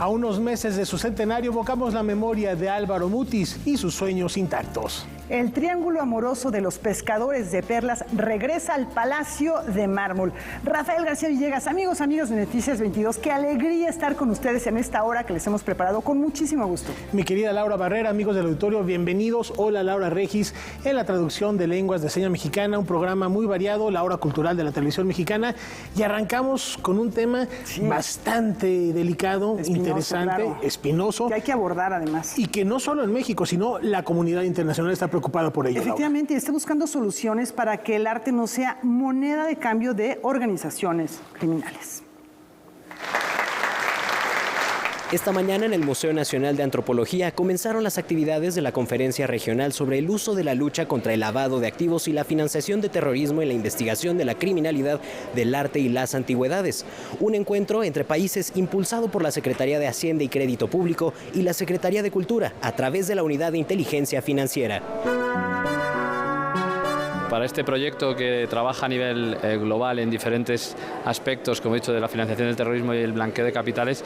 A unos meses de su centenario evocamos la memoria de Álvaro Mutis y sus sueños intactos. El triángulo amoroso de los pescadores de perlas regresa al Palacio de Mármol. Rafael García Villegas, amigos de Noticias 22, qué alegría estar con ustedes en esta hora que les hemos preparado con muchísimo gusto. Mi querida Laura Barrera, amigos del auditorio, bienvenidos. Hola, Laura Regis, en la traducción de lenguas de seña mexicana, un programa muy variado, la hora cultural de la televisión mexicana. Y arrancamos con un tema bastante delicado, interesante, espinoso. Que hay que abordar además. Y que no solo en México, sino la comunidad internacional está preocupada por ello. Efectivamente, está buscando soluciones para que el arte no sea moneda de cambio de organizaciones criminales. Esta mañana en el Museo Nacional de Antropología comenzaron las actividades de la Conferencia Regional sobre el uso de la lucha contra el lavado de activos y la financiación de terrorismo en la investigación de la criminalidad del arte y las antigüedades. Un encuentro entre países impulsado por la Secretaría de Hacienda y Crédito Público y la Secretaría de Cultura a través de la Unidad de Inteligencia Financiera. Para este proyecto que trabaja a nivel global en diferentes aspectos, como he dicho, de la financiación del terrorismo y el blanqueo de capitales,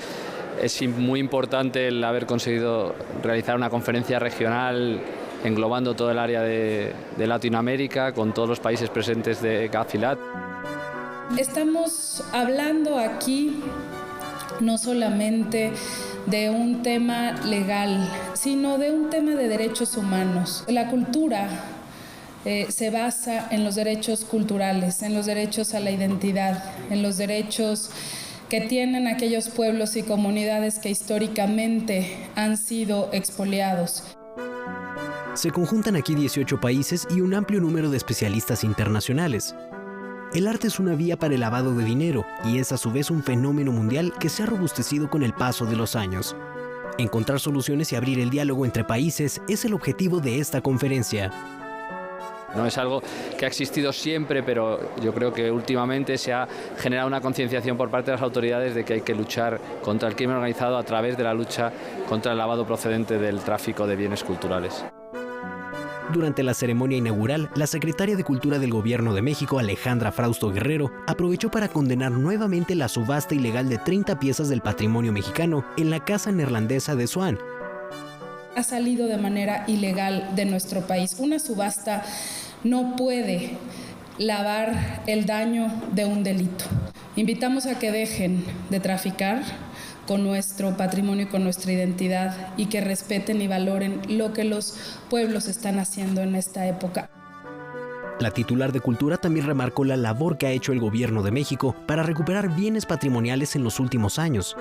es muy importante el haber conseguido realizar una conferencia regional englobando todo el área de Latinoamérica, con todos los países presentes de GAFILAT. Estamos hablando aquí no solamente de un tema legal, sino de un tema de derechos humanos. La cultura se basa en los derechos culturales, en los derechos a la identidad, en los derechos que tienen aquellos pueblos y comunidades que históricamente han sido expoliados. Se conjuntan aquí 18 países y un amplio número de especialistas internacionales. El arte es una vía para el lavado de dinero y es a su vez un fenómeno mundial que se ha robustecido con el paso de los años. Encontrar soluciones y abrir el diálogo entre países es el objetivo de esta conferencia. No es algo que ha existido siempre, pero yo creo que últimamente se ha generado una concienciación por parte de las autoridades de que hay que luchar contra el crimen organizado a través de la lucha contra el lavado procedente del tráfico de bienes culturales. Durante la ceremonia inaugural, la secretaria de Cultura del Gobierno de México, Alejandra Frausto Guerrero, aprovechó para condenar nuevamente la subasta ilegal de 30 piezas del patrimonio mexicano en la Casa Neerlandesa de Swan. Ha salido de manera ilegal de nuestro país. Una subasta no puede lavar el daño de un delito. Invitamos a que dejen de traficar con nuestro patrimonio y con nuestra identidad y que respeten y valoren lo que los pueblos están haciendo en esta época. La titular de Cultura también remarcó la labor que ha hecho el Gobierno de México para recuperar bienes patrimoniales en los últimos años.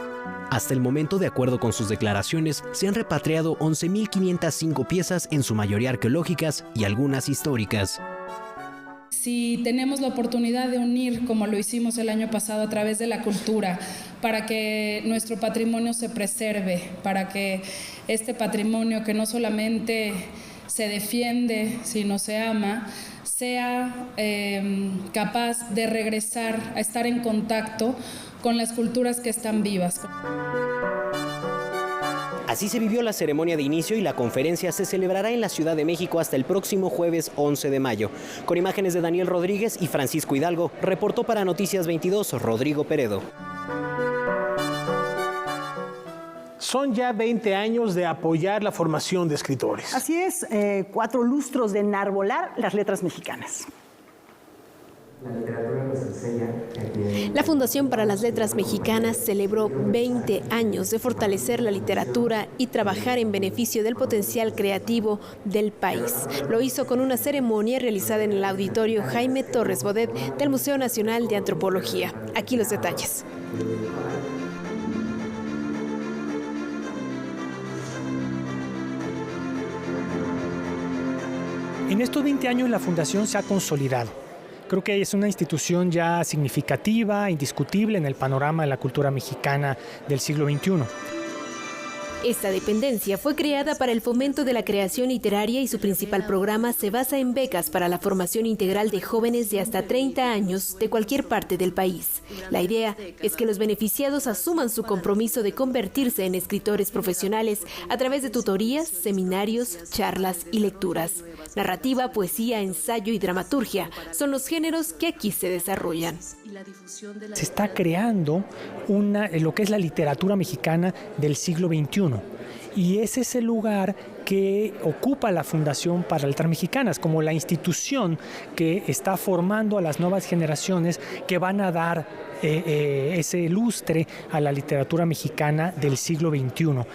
Hasta el momento, de acuerdo con sus declaraciones, se han repatriado 11.505 piezas, en su mayoría arqueológicas y algunas históricas. Si tenemos la oportunidad de unir, como lo hicimos el año pasado a través de la cultura, para que nuestro patrimonio se preserve, para que este patrimonio que no solamente se defiende, sino se ama, sea capaz de regresar a estar en contacto con las culturas que están vivas. Así se vivió la ceremonia de inicio y la conferencia se celebrará en la Ciudad de México hasta el próximo jueves 11 de mayo. Con imágenes de Daniel Rodríguez y Francisco Hidalgo, reportó para Noticias 22 Rodrigo Peredo. Son ya 20 años de apoyar la formación de escritores. Así es, 4 lustros de enarbolar las letras mexicanas. La Fundación para las Letras Mexicanas celebró 20 años de fortalecer la literatura y trabajar en beneficio del potencial creativo del país. Lo hizo con una ceremonia realizada en el auditorio Jaime Torres Bodet del Museo Nacional de Antropología. Aquí los detalles. En estos 20 años la Fundación se ha consolidado. Creo que es una institución ya significativa, indiscutible en el panorama de la cultura mexicana del siglo XXI. Esta dependencia fue creada para el fomento de la creación literaria y su principal programa se basa en becas para la formación integral de jóvenes de hasta 30 años de cualquier parte del país. La idea es que los beneficiados asuman su compromiso de convertirse en escritores profesionales a través de tutorías, seminarios, charlas y lecturas. Narrativa, poesía, ensayo y dramaturgia son los géneros que aquí se desarrollan. Se está creando lo que es la literatura mexicana del siglo XXI. Y es ese lugar que ocupa la Fundación para Letras Mexicanas, como la institución que está formando a las nuevas generaciones que van a dar ese lustre a la literatura mexicana del siglo XXI.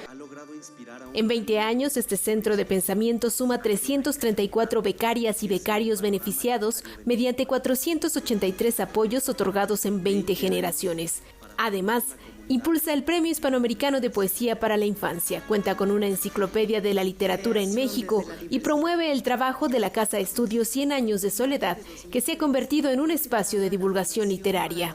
En 20 años, este centro de pensamiento suma 334 becarias y becarios beneficiados mediante 483 apoyos otorgados en 20 generaciones. Además, impulsa el Premio Hispanoamericano de Poesía para la Infancia, cuenta con una enciclopedia de la literatura en México y promueve el trabajo de la Casa de Estudios 100 Años de Soledad, que se ha convertido en un espacio de divulgación literaria.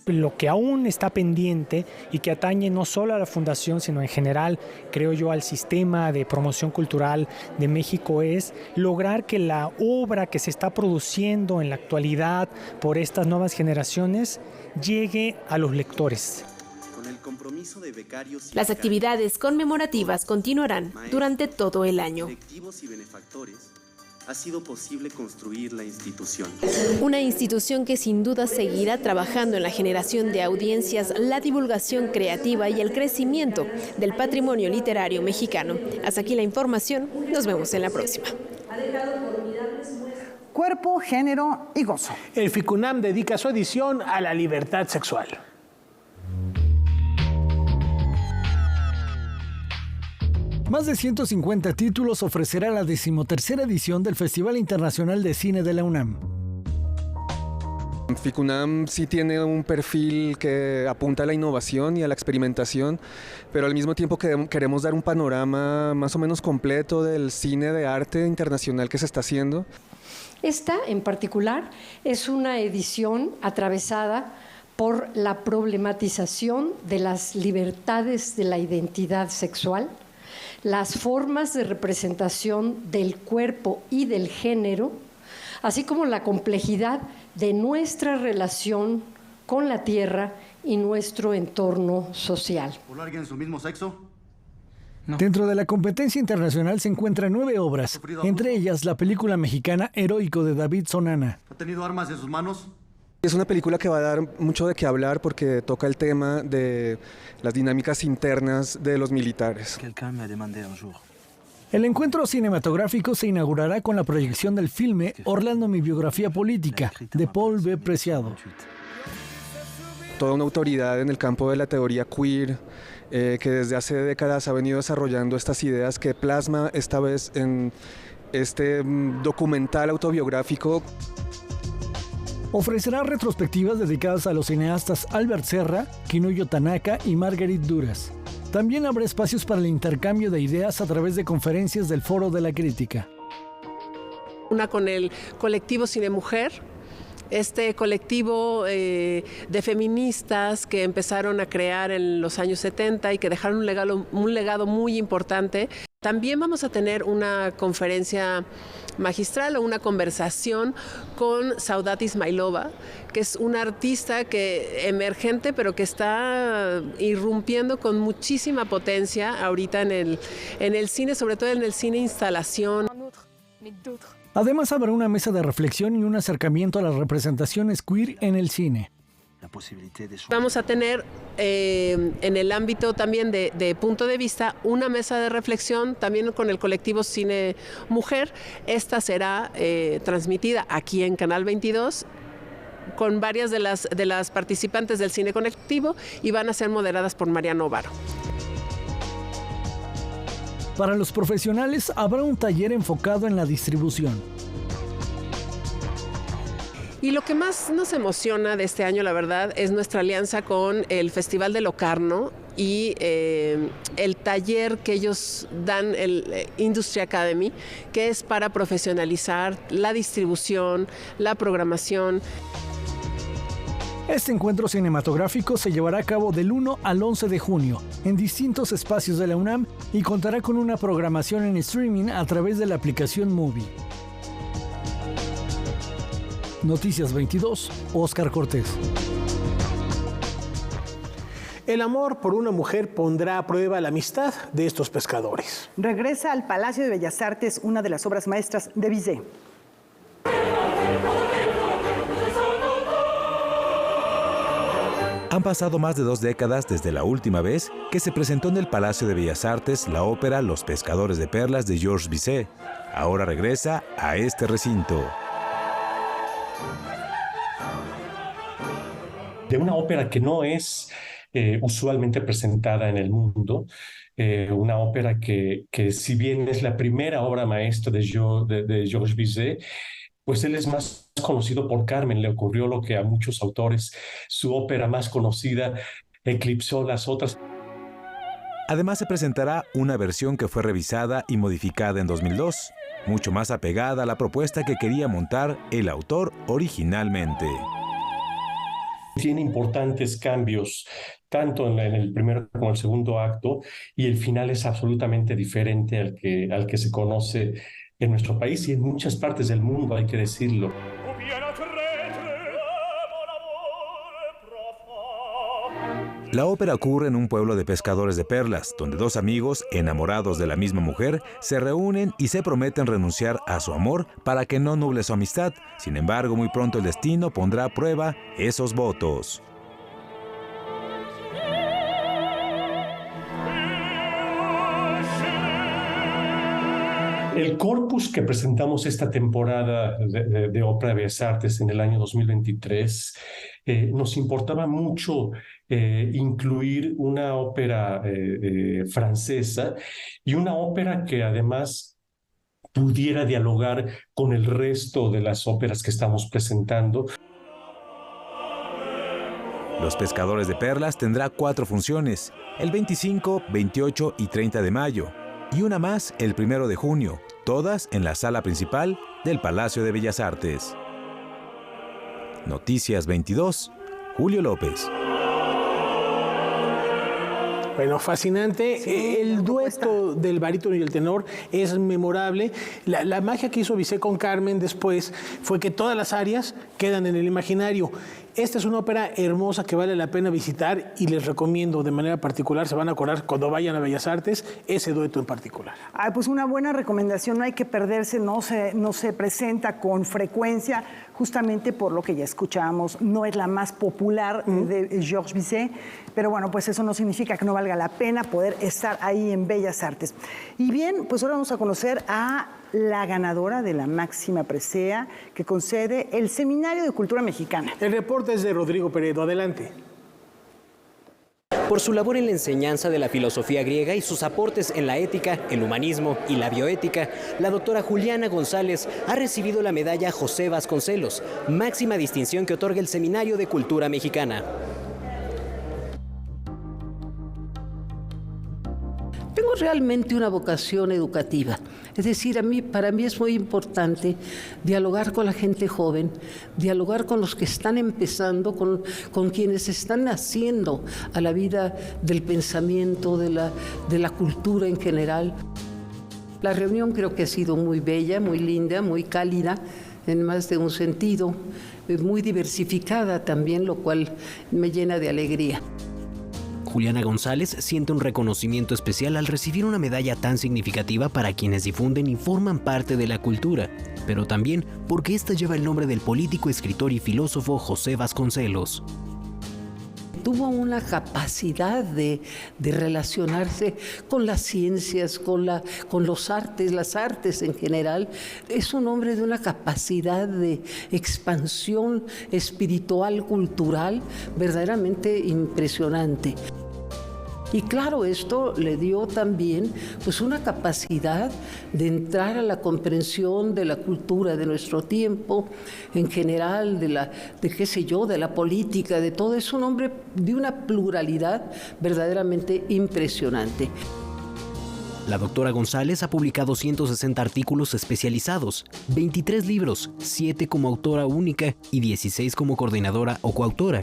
Lo que aún está pendiente y que atañe no solo a la Fundación, sino en general, creo yo, al sistema de promoción cultural de México, es lograr que la obra que se está produciendo en la actualidad por estas nuevas generaciones llegue a los lectores. Las actividades conmemorativas continuarán durante todo el año. Ha sido posible construir la institución. Una institución que sin duda seguirá trabajando en la generación de audiencias, la divulgación creativa y el crecimiento del patrimonio literario mexicano. Hasta aquí la información. Nos vemos en la próxima. Cuerpo, género y gozo. El FICUNAM dedica su edición a la libertad sexual. Más de 150 títulos ofrecerá la 13ª edición del Festival Internacional de Cine de la UNAM. FICUNAM sí tiene un perfil que apunta a la innovación y a la experimentación, pero al mismo tiempo queremos dar un panorama más o menos completo del cine de arte internacional que se está haciendo. Esta, en particular, es una edición atravesada por la problematización de las libertades de la identidad sexual, las formas de representación del cuerpo y del género, así como la complejidad de nuestra relación con la tierra y nuestro entorno social. ¿Por alguien de su mismo sexo? No. Dentro de la competencia internacional se encuentran 9 obras, entre ellas la película mexicana Heroico de David Sonana. ¿Ha tenido armas en sus manos? Es una película que va a dar mucho de qué hablar porque toca el tema de las dinámicas internas de los militares. El encuentro cinematográfico se inaugurará con la proyección del filme Orlando, mi biografía política, de Paul B. Preciado. Toda una autoridad en el campo de la teoría queer, que desde hace décadas ha venido desarrollando estas ideas que plasma esta vez en este documental autobiográfico. Ofrecerá retrospectivas dedicadas a los cineastas Albert Serra, Kinuyo Tanaka y Marguerite Duras. También habrá espacios para el intercambio de ideas a través de conferencias del Foro de la Crítica. Una con el colectivo Cine Mujer, este colectivo de feministas que empezaron a crear en los años 70 y que dejaron un legado muy importante. También vamos a tener una conferencia magistral o una conversación con Saudat Ismailova, que es una artista emergente, pero que está irrumpiendo con muchísima potencia ahorita en el cine, sobre todo en el cine instalación. Además habrá una mesa de reflexión y un acercamiento a las representaciones queer en el cine. Vamos a tener en el ámbito también de punto de vista una mesa de reflexión también con el colectivo Cine Mujer. Esta será transmitida aquí en Canal 22 con varias de las participantes del cine colectivo y van a ser moderadas por Mariano Ovaro. Para los profesionales habrá un taller enfocado en la distribución. Y lo que más nos emociona de este año, la verdad, es nuestra alianza con el Festival de Locarno y el taller que ellos dan, el Industry Academy, que es para profesionalizar la distribución, la programación. Este encuentro cinematográfico se llevará a cabo del 1 al 11 de junio en distintos espacios de la UNAM y contará con una programación en streaming a través de la aplicación Movie. Noticias 22, Óscar Cortés. El amor por una mujer pondrá a prueba la amistad de estos pescadores. Regresa al Palacio de Bellas Artes una de las obras maestras de Bizet. Han pasado más de 2 décadas desde la última vez que se presentó en el Palacio de Bellas Artes la ópera Los Pescadores de Perlas de Georges Bizet. Ahora regresa a este recinto. De una ópera que no es usualmente presentada en el mundo, una ópera que si bien es la primera obra maestra de Georges Bizet, pues él es más conocido por Carmen. Le ocurrió lo que a muchos autores, su ópera más conocida eclipsó las otras. Además se presentará una versión que fue revisada y modificada en 2002, mucho más apegada a la propuesta que quería montar el autor originalmente. Tiene importantes cambios, tanto en el primer como el segundo acto, y el final es absolutamente diferente al que se conoce en nuestro país y en muchas partes del mundo, hay que decirlo. La ópera ocurre en un pueblo de pescadores de perlas, donde 2 amigos, enamorados de la misma mujer, se reúnen y se prometen renunciar a su amor para que no nuble su amistad. Sin embargo, muy pronto el destino pondrá a prueba esos votos. El corpus que presentamos esta temporada de Ópera de Bellas Artes en el año 2023, nos importaba mucho incluir una ópera francesa y una ópera que además pudiera dialogar con el resto de las óperas que estamos presentando. Los Pescadores de Perlas tendrá 4 funciones, el 25, 28 y 30 de mayo, y una más el 1 de junio, todas en la sala principal del Palacio de Bellas Artes. Noticias 22, Julio López. Bueno, fascinante. Sí, el dueto del barítono y el tenor es memorable. La magia que hizo Bizet con Carmen después fue que todas las arias quedan en el imaginario. Esta es una ópera hermosa que vale la pena visitar y les recomiendo de manera particular, se van a acordar cuando vayan a Bellas Artes, ese dueto en particular. Ay, pues una buena recomendación, no hay que perderse, no se presenta con frecuencia, justamente por lo que ya escuchábamos, no es la más popular de Georges Bizet, pero bueno, pues eso no significa que no valga la pena poder estar ahí en Bellas Artes. Y bien, pues ahora vamos a conocer a la ganadora de la máxima presea que concede el Seminario de Cultura Mexicana. El reporte es de Rodrigo Peredo. Adelante. Por su labor en la enseñanza de la filosofía griega y sus aportes en la ética, el humanismo y la bioética, la doctora Juliana González ha recibido la medalla José Vasconcelos, máxima distinción que otorga el Seminario de Cultura Mexicana. Tengo realmente una vocación educativa. Es decir, para mí es muy importante dialogar con la gente joven, dialogar con los que están empezando, con quienes están naciendo a la vida del pensamiento, de la cultura en general. La reunión creo que ha sido muy bella, muy linda, muy cálida, en más de un sentido, muy diversificada también, lo cual me llena de alegría. Juliana González siente un reconocimiento especial al recibir una medalla tan significativa para quienes difunden y forman parte de la cultura, pero también porque esta lleva el nombre del político, escritor y filósofo José Vasconcelos. Tuvo una capacidad de relacionarse con las ciencias, con los artes, las artes en general. Es un hombre de una capacidad de expansión espiritual, cultural, verdaderamente impresionante. Y claro, esto le dio también pues una capacidad de entrar a la comprensión de la cultura de nuestro tiempo, en general, de la política, de todo. Es un hombre de una pluralidad verdaderamente impresionante. La doctora González ha publicado 160 artículos especializados, 23 libros, 7 como autora única y 16 como coordinadora o coautora.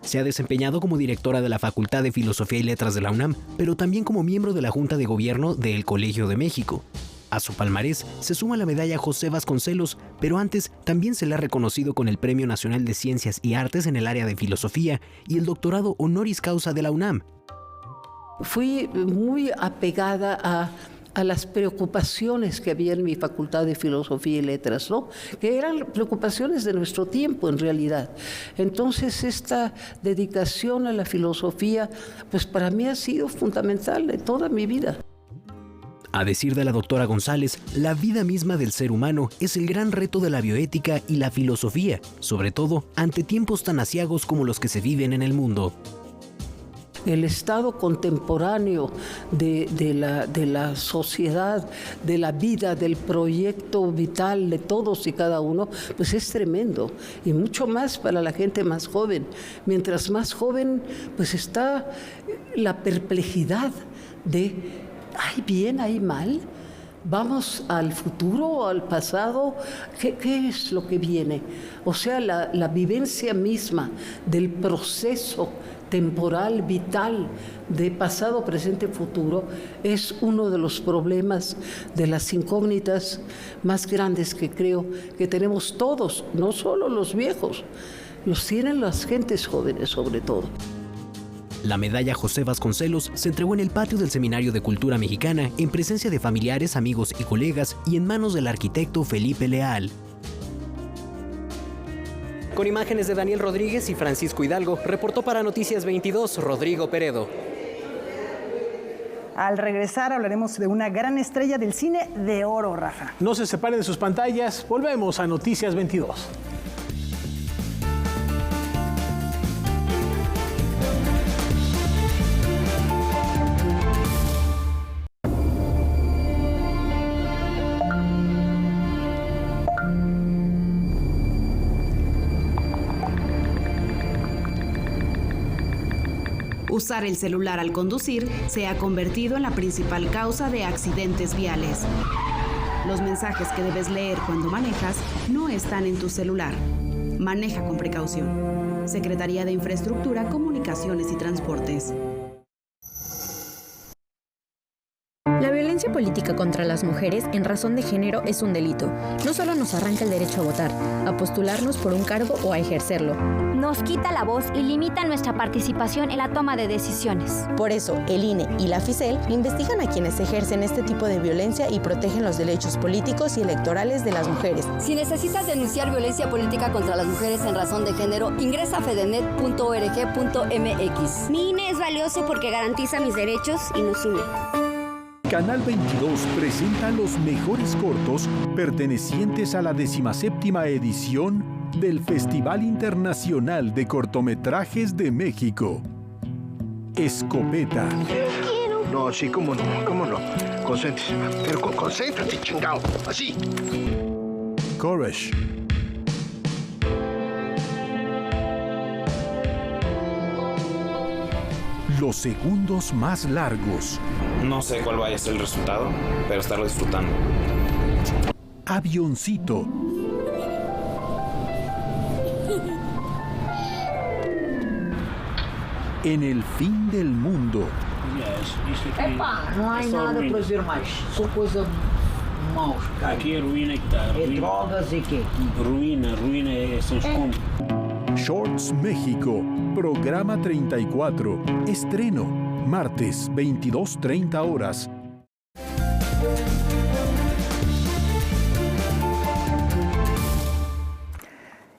Se ha desempeñado como directora de la Facultad de Filosofía y Letras de la UNAM, pero también como miembro de la Junta de Gobierno del Colegio de México. A su palmarés se suma la medalla José Vasconcelos, pero antes también se le ha reconocido con el Premio Nacional de Ciencias y Artes en el área de Filosofía y el doctorado honoris causa de la UNAM. Fui muy apegada a las preocupaciones que había en mi Facultad de Filosofía y Letras, ¿no? Que eran preocupaciones de nuestro tiempo en realidad. Entonces esta dedicación a la filosofía, pues para mí ha sido fundamental en toda mi vida. A decir de la doctora González, la vida misma del ser humano es el gran reto de la bioética y la filosofía, sobre todo ante tiempos tan aciagos como los que se viven en el mundo. El estado contemporáneo de la sociedad, de la vida, del proyecto vital de todos y cada uno, pues es tremendo, y mucho más para la gente más joven. Mientras más joven, pues está la perplejidad de ¿hay bien, hay mal? ¿Vamos al futuro o al pasado? ¿Qué es lo que viene? O sea, la vivencia misma del proceso temporal, vital, de pasado, presente, futuro, es uno de los problemas, de las incógnitas más grandes que creo que tenemos todos, no solo los viejos, los tienen las gentes jóvenes sobre todo. La medalla José Vasconcelos se entregó en el patio del Seminario de Cultura Mexicana en presencia de familiares, amigos y colegas y en manos del arquitecto Felipe Leal. Con imágenes de Daniel Rodríguez y Francisco Hidalgo, reportó para Noticias 22 Rodrigo Peredo. Al regresar hablaremos de una gran estrella del cine de oro, Rafa. No se separen de sus pantallas, volvemos a Noticias 22. Usar el celular al conducir se ha convertido en la principal causa de accidentes viales. Los mensajes que debes leer cuando manejas no están en tu celular. Maneja con precaución. Secretaría de Infraestructura, Comunicaciones y Transportes. La violencia política contra las mujeres en razón de género es un delito. No solo nos arranca el derecho a votar, a postularnos por un cargo o a ejercerlo. Nos quita la voz y limita nuestra participación en la toma de decisiones. Por eso, el INE y la FICEL investigan a quienes ejercen este tipo de violencia y protegen los derechos políticos y electorales de las mujeres. Si necesitas denunciar violencia política contra las mujeres en razón de género, ingresa a fedenet.org.mx. Mi INE es valioso porque garantiza mis derechos y nos une. Canal 22 presenta los mejores cortos pertenecientes a la 17ª edición del Festival Internacional de Cortometrajes de México. Escopeta. No, sí, cómo no. Concéntrese. Pero concéntrate, chingao. Así. Courage. Los segundos más largos. No sé cuál vaya a ser el resultado, pero estarlo disfrutando. Avioncito. En el fin del mundo. Epa, não há nada para dizer mais. Só coisa maus. Aqui é ruína que está. É drogas e quê? Ruína são escombros. Shorts México, programa 34. Estreno, martes, 22:30 horas.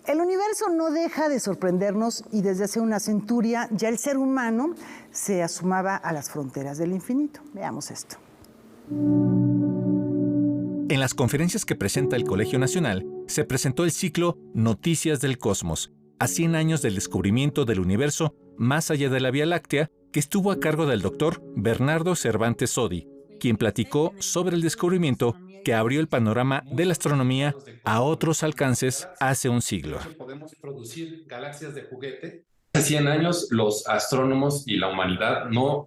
El universo no deja de sorprendernos y desde hace una centuria ya el ser humano se asomaba a las fronteras del infinito. Veamos esto. En las conferencias que presenta el Colegio Nacional, se presentó el ciclo Noticias del Cosmos, a 100 años del descubrimiento del universo más allá de la Vía Láctea, que estuvo a cargo del doctor Bernardo Cervantes Sodi, quien platicó sobre el descubrimiento que abrió el panorama de la astronomía a otros alcances hace un siglo. Podemos producir galaxias de juguete. Hace 100 años los astrónomos y la humanidad no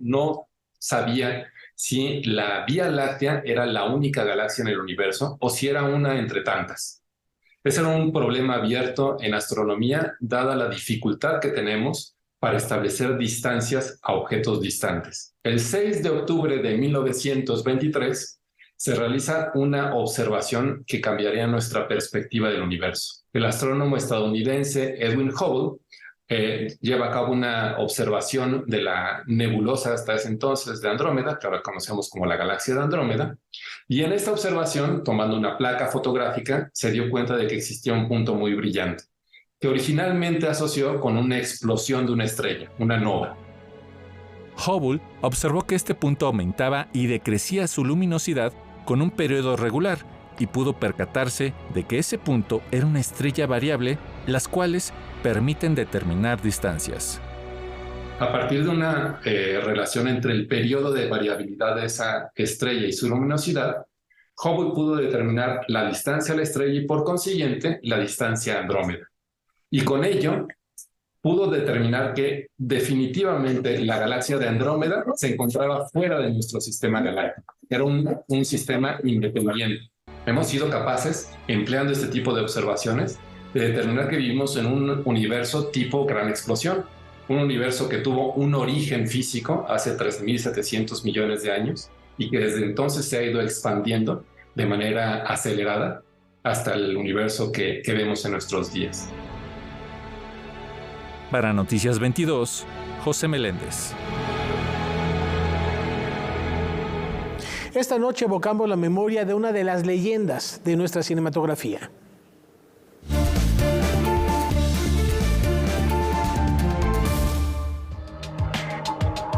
sabían si la Vía Láctea era la única galaxia en el universo o si era una entre tantas. Ese era un problema abierto en astronomía, dada la dificultad que tenemos para establecer distancias a objetos distantes. El 6 de octubre de 1923 se realiza una observación que cambiaría nuestra perspectiva del universo. El astrónomo estadounidense Edwin Hubble lleva a cabo una observación de la nebulosa hasta ese entonces de Andrómeda, que ahora conocemos como la galaxia de Andrómeda, y en esta observación, tomando una placa fotográfica, se dio cuenta de que existía un punto muy brillante, que originalmente asoció con una explosión de una estrella, una nova. Hubble observó que este punto aumentaba y decrecía su luminosidad con un periodo regular y pudo percatarse de que ese punto era una estrella variable, las cuales permiten determinar distancias. A partir de una relación entre el periodo de variabilidad de esa estrella y su luminosidad, Hubble pudo determinar la distancia a la estrella y por consiguiente la distancia a Andrómeda. Y con ello pudo determinar que definitivamente la galaxia de Andrómeda se encontraba fuera de nuestro sistema galáctico. Era un sistema independiente. Hemos sido capaces, empleando este tipo de observaciones, de determinar que vivimos en un universo tipo gran explosión, un universo que tuvo un origen físico hace 13.700 millones de años y que desde entonces se ha ido expandiendo de manera acelerada hasta el universo que vemos en nuestros días. Para Noticias 22, José Meléndez. Esta noche evocamos la memoria de una de las leyendas de nuestra cinematografía.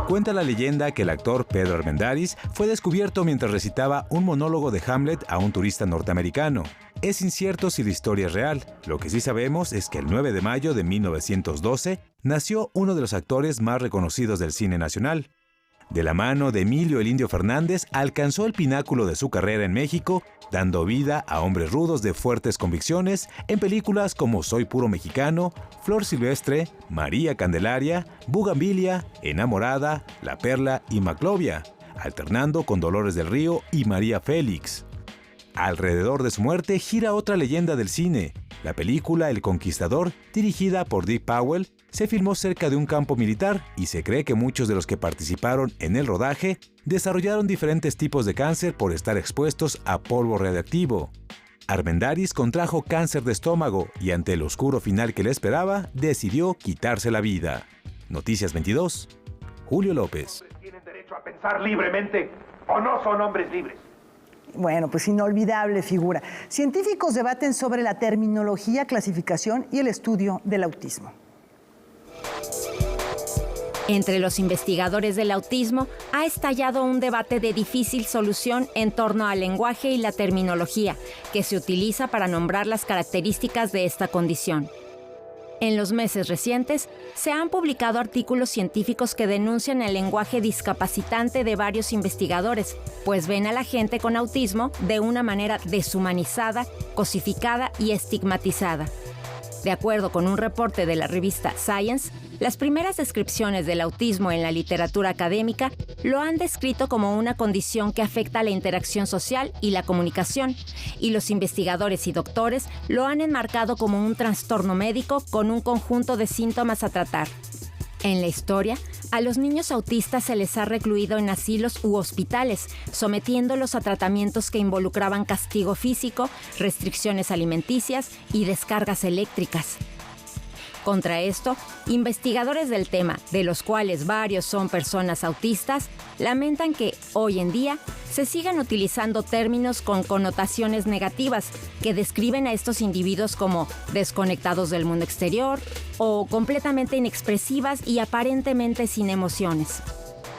Cuenta la leyenda que el actor Pedro Armendáriz fue descubierto mientras recitaba un monólogo de Hamlet a un turista norteamericano. Es incierto si la historia es real. Lo que sí sabemos es que el 9 de mayo de 1912 nació uno de los actores más reconocidos del cine nacional. De la mano de Emilio el Indio Fernández, alcanzó el pináculo de su carrera en México, dando vida a hombres rudos de fuertes convicciones en películas como Soy puro mexicano, Flor silvestre, María Candelaria, Bugambilia, Enamorada, La Perla y Maclovia, alternando con Dolores del Río y María Félix. Alrededor de su muerte gira otra leyenda del cine. La película El Conquistador, dirigida por Dick Powell, se filmó cerca de un campo militar y se cree que muchos de los que participaron en el rodaje desarrollaron diferentes tipos de cáncer por estar expuestos a polvo radiactivo. Armendáriz contrajo cáncer de estómago y ante el oscuro final que le esperaba, decidió quitarse la vida. Noticias 22, Julio López. ¿Tienen derecho a pensar libremente o no son hombres libres? Bueno, pues inolvidable figura. Científicos debaten sobre la terminología, clasificación y el estudio del autismo. Entre los investigadores del autismo ha estallado un debate de difícil solución en torno al lenguaje y la terminología que se utiliza para nombrar las características de esta condición. En los meses recientes, se han publicado artículos científicos que denuncian el lenguaje discapacitante de varios investigadores, pues ven a la gente con autismo de una manera deshumanizada, cosificada y estigmatizada. De acuerdo con un reporte de la revista Science, las primeras descripciones del autismo en la literatura académica lo han descrito como una condición que afecta a la interacción social y la comunicación, y los investigadores y doctores lo han enmarcado como un trastorno médico con un conjunto de síntomas a tratar. En la historia, a los niños autistas se les ha recluido en asilos u hospitales, sometiéndolos a tratamientos que involucraban castigo físico, restricciones alimenticias y descargas eléctricas. Contra esto, investigadores del tema, de los cuales varios son personas autistas, lamentan que, hoy en día, se sigan utilizando términos con connotaciones negativas que describen a estos individuos como desconectados del mundo exterior o completamente inexpresivas y aparentemente sin emociones.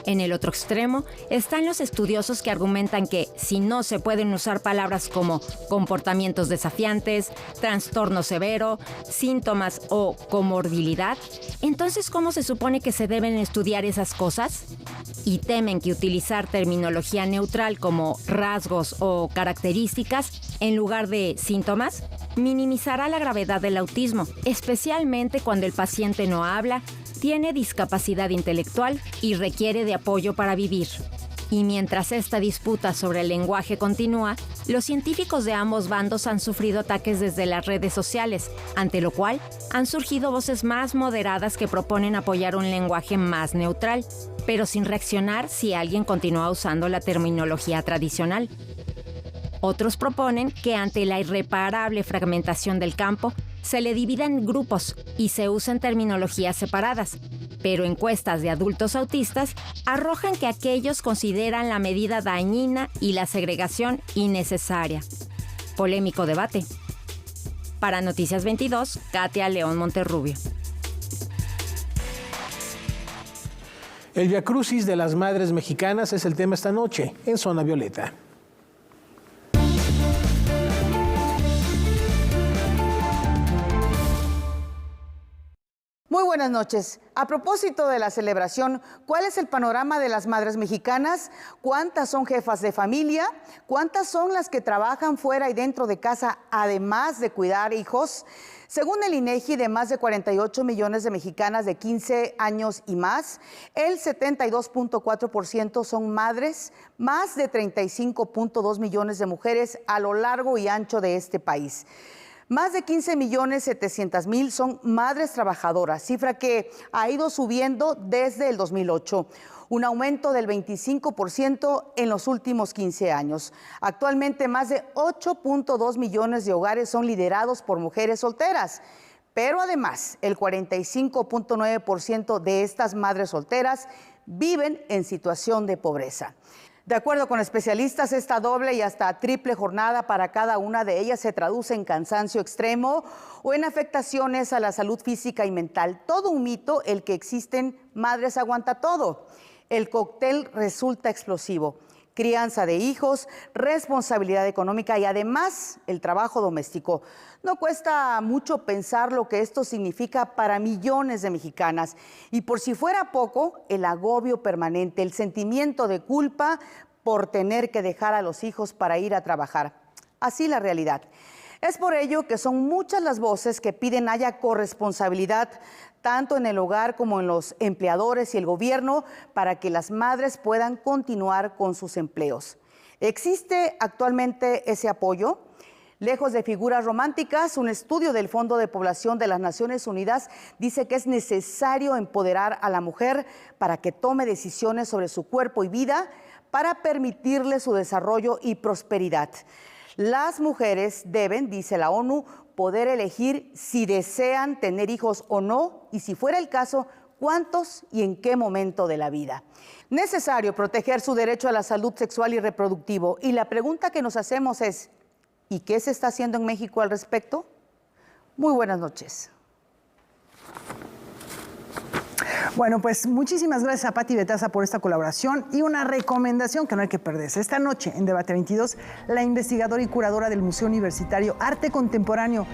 En el otro extremo están los estudiosos que argumentan que si no se pueden usar palabras como comportamientos desafiantes, trastorno severo, síntomas o comorbilidad, entonces ¿cómo se supone que se deben estudiar esas cosas? Y temen que utilizar terminología neutral como rasgos o características en lugar de síntomas minimizará la gravedad del autismo, especialmente cuando el paciente no habla, tiene discapacidad intelectual y requiere de apoyo para vivir. Y mientras esta disputa sobre el lenguaje continúa, los científicos de ambos bandos han sufrido ataques desde las redes sociales, ante lo cual han surgido voces más moderadas que proponen apoyar un lenguaje más neutral, pero sin reaccionar si alguien continúa usando la terminología tradicional. Otros proponen que ante la irreparable fragmentación del campo, se le divide en grupos y se usan terminologías separadas, pero encuestas de adultos autistas arrojan que aquellos consideran la medida dañina y la segregación innecesaria. Polémico debate. Para Noticias 22, Katia León Monterrubio. El viacrucis de las madres mexicanas es el tema esta noche en Zona Violeta. Muy buenas noches. A propósito de la celebración, ¿cuál es el panorama de las madres mexicanas? ¿Cuántas son jefas de familia? ¿Cuántas son las que trabajan fuera y dentro de casa, además de cuidar hijos? Según el INEGI, de más de 48 millones de mexicanas de 15 años y más, el 72.4% son madres, más de 35.2 millones de mujeres a lo largo y ancho de este país. Más de 15.700.000 son madres trabajadoras, cifra que ha ido subiendo desde el 2008, un aumento del 25% en los últimos 15 años. Actualmente, más de 8.2 millones de hogares son liderados por mujeres solteras, pero además, el 45.9% de estas madres solteras viven en situación de pobreza. De acuerdo con especialistas, esta doble y hasta triple jornada para cada una de ellas se traduce en cansancio extremo o en afectaciones a la salud física y mental. Todo un mito el que existen madres aguanta todo. El cóctel resulta explosivo. Crianza de hijos, responsabilidad económica y además el trabajo doméstico. No cuesta mucho pensar lo que esto significa para millones de mexicanas. Y por si fuera poco, el agobio permanente, el sentimiento de culpa por tener que dejar a los hijos para ir a trabajar. Así la realidad. Es por ello que son muchas las voces que piden haya corresponsabilidad, tanto en el hogar como en los empleadores y el gobierno, para que las madres puedan continuar con sus empleos. ¿Existe actualmente ese apoyo? Lejos de figuras románticas, un estudio del Fondo de Población de las Naciones Unidas dice que es necesario empoderar a la mujer para que tome decisiones sobre su cuerpo y vida para permitirle su desarrollo y prosperidad. Las mujeres deben, dice la ONU, poder elegir si desean tener hijos o no, y si fuera el caso, cuántos y en qué momento de la vida. Necesario proteger su derecho a la salud sexual y reproductivo. Y la pregunta que nos hacemos es, ¿y qué se está haciendo en México al respecto? Muy buenas noches. Bueno, pues muchísimas gracias a Pati Betaza por esta colaboración y una recomendación que no hay que perderse. Esta noche en Debate 22, la investigadora y curadora del Museo Universitario Arte Contemporáneo,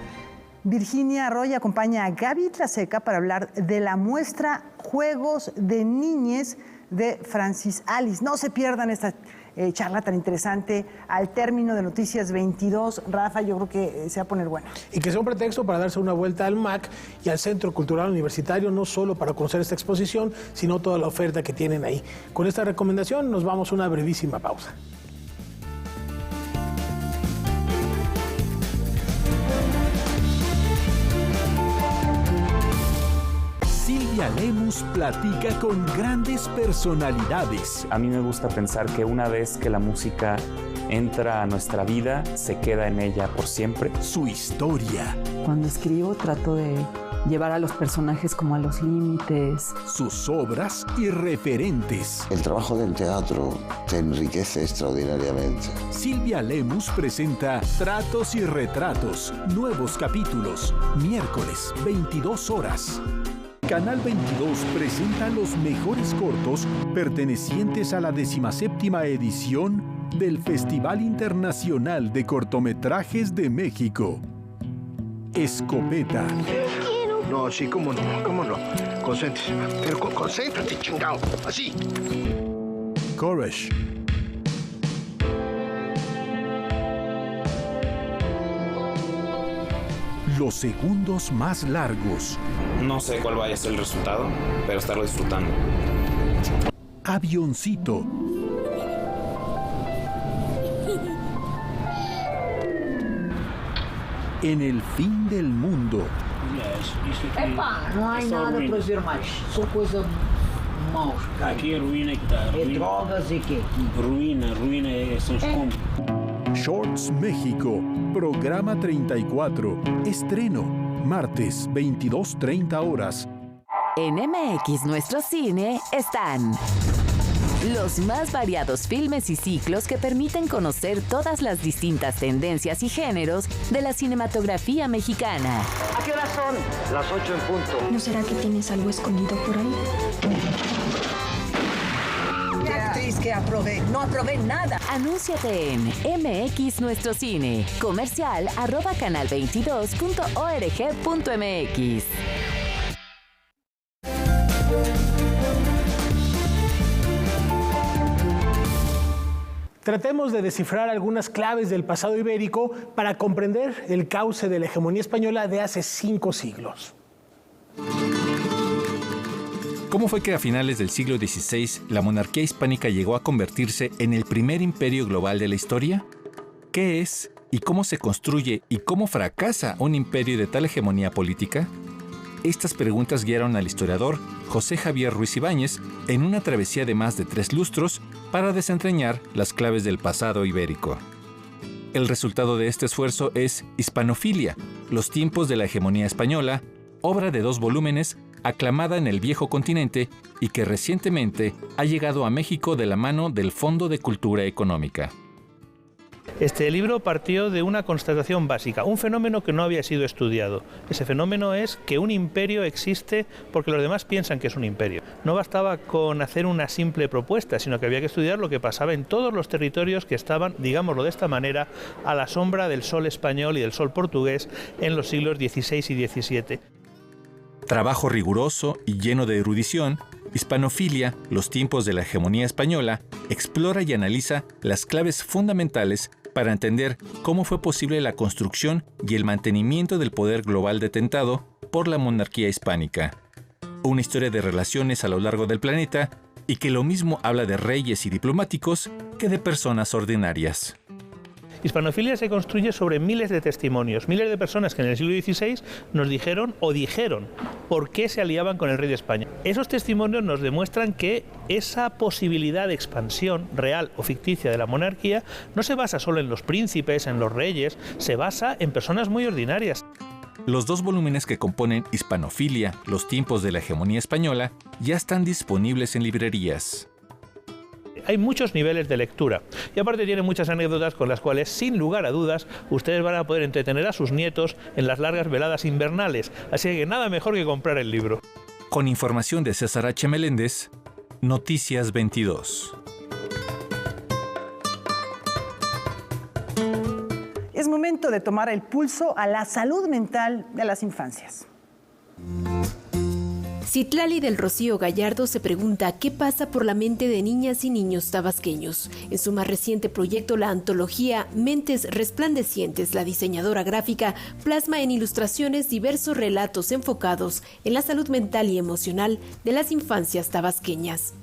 Virginia Arroyo, acompaña a Gaby Tlaseca para hablar de la muestra Juegos de Niñez de Francis Alice. No se pierdan esta charla tan interesante al término de Noticias 22. Rafa, yo creo que se va a poner bueno. Y que sea un pretexto para darse una vuelta al MAC y al Centro Cultural Universitario, no solo para conocer esta exposición, sino toda la oferta que tienen ahí. Con esta recomendación nos vamos a una brevísima pausa. Silvia Lemus platica con grandes personalidades. A mí me gusta pensar que una vez que la música entra a nuestra vida, se queda en ella por siempre. Su historia. Cuando escribo trato de llevar a los personajes como a los límites. Sus obras y referentes. El trabajo del teatro te enriquece extraordinariamente. Silvia Lemus presenta Tratos y Retratos. Nuevos capítulos. Miércoles, 22 horas. Canal 22 presenta los mejores cortos pertenecientes a la 17ª edición del Festival Internacional de Cortometrajes de México. Escopeta. No, sí, cómo no. Concéntrese. Pero concéntrate, chingao. Así. Courage. Los segundos más largos. No sé cuál vaya a ser el resultado, pero estarlo disfrutando. Avioncito. En el fin del mundo. Epa, não há nada para ver mais. Só coisa maus. Aqui a ruína que está. É drogas e quê? Ruína são os compros. Shorts México, programa 34, estreno, Martes, 22:30 horas. En MX Nuestro Cine están los más variados filmes y ciclos que permiten conocer todas las distintas tendencias y géneros de la cinematografía mexicana. ¿A qué horas son? Las 8 en punto. ¿No será que tienes algo escondido por ahí? ¿Qué actriz que aprobé? No aprobé nada. Anúnciate en MX Nuestro Cine. Comercial @canal22.org.mx. Tratemos de descifrar algunas claves del pasado ibérico para comprender el cauce de la hegemonía española de hace 5 siglos. ¿Cómo fue que a finales del siglo XVI la monarquía hispánica llegó a convertirse en el primer imperio global de la historia? ¿Qué es y cómo se construye y cómo fracasa un imperio de tal hegemonía política? Estas preguntas guiaron al historiador José Javier Ruiz Ibáñez en una travesía de más de 3 lustros para desentrañar las claves del pasado ibérico. El resultado de este esfuerzo es Hispanofilia, los tiempos de la hegemonía española, obra de 2 volúmenes, aclamada en el viejo continente y que recientemente ha llegado a México de la mano del Fondo de Cultura Económica. Este libro partió de una constatación básica, un fenómeno que no había sido estudiado. Ese fenómeno es que un imperio existe porque los demás piensan que es un imperio. No bastaba con hacer una simple propuesta, sino que había que estudiar lo que pasaba en todos los territorios que estaban, digámoslo de esta manera, a la sombra del sol español y del sol portugués en los siglos XVI y XVII. Trabajo riguroso y lleno de erudición, Hispanofilia, los tiempos de la hegemonía española, explora y analiza las claves fundamentales para entender cómo fue posible la construcción y el mantenimiento del poder global detentado por la monarquía hispánica. Una historia de relaciones a lo largo del planeta y que lo mismo habla de reyes y diplomáticos que de personas ordinarias. Hispanofilia se construye sobre miles de testimonios, miles de personas que en el siglo XVI nos dijeron por qué se aliaban con el rey de España. Esos testimonios nos demuestran que esa posibilidad de expansión real o ficticia de la monarquía no se basa solo en los príncipes, en los reyes, se basa en personas muy ordinarias. Los 2 volúmenes que componen Hispanofilia, los tiempos de la hegemonía española, ya están disponibles en librerías. Hay muchos niveles de lectura y aparte tiene muchas anécdotas con las cuales, sin lugar a dudas, ustedes van a poder entretener a sus nietos en las largas veladas invernales. Así que nada mejor que comprar el libro. Con información de César H. Meléndez, Noticias 22. Es momento de tomar el pulso a la salud mental de las infancias. Citlali del Rocío Gallardo se pregunta qué pasa por la mente de niñas y niños tabasqueños. En su más reciente proyecto, la antología Mentes Resplandecientes, la diseñadora gráfica plasma en ilustraciones diversos relatos enfocados en la salud mental y emocional de las infancias tabasqueñas.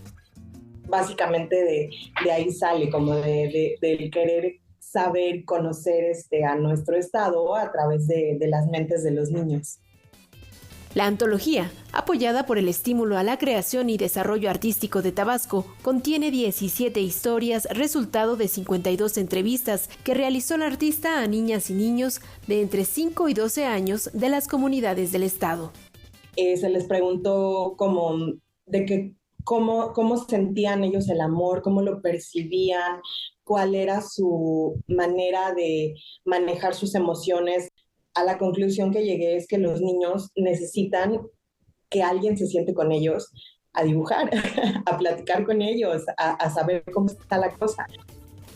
Básicamente de ahí sale como del querer saber, conocer a nuestro estado a través de las mentes de los niños. La antología, apoyada por el Estímulo a la Creación y Desarrollo Artístico de Tabasco, contiene 17 historias, resultado de 52 entrevistas que realizó la artista a niñas y niños de entre 5 y 12 años de las comunidades del estado. Se les preguntó cómo sentían ellos el amor, cómo lo percibían, cuál era su manera de manejar sus emociones. A la conclusión que llegué es que los niños necesitan que alguien se siente con ellos a dibujar, a platicar con ellos, a saber cómo está la cosa.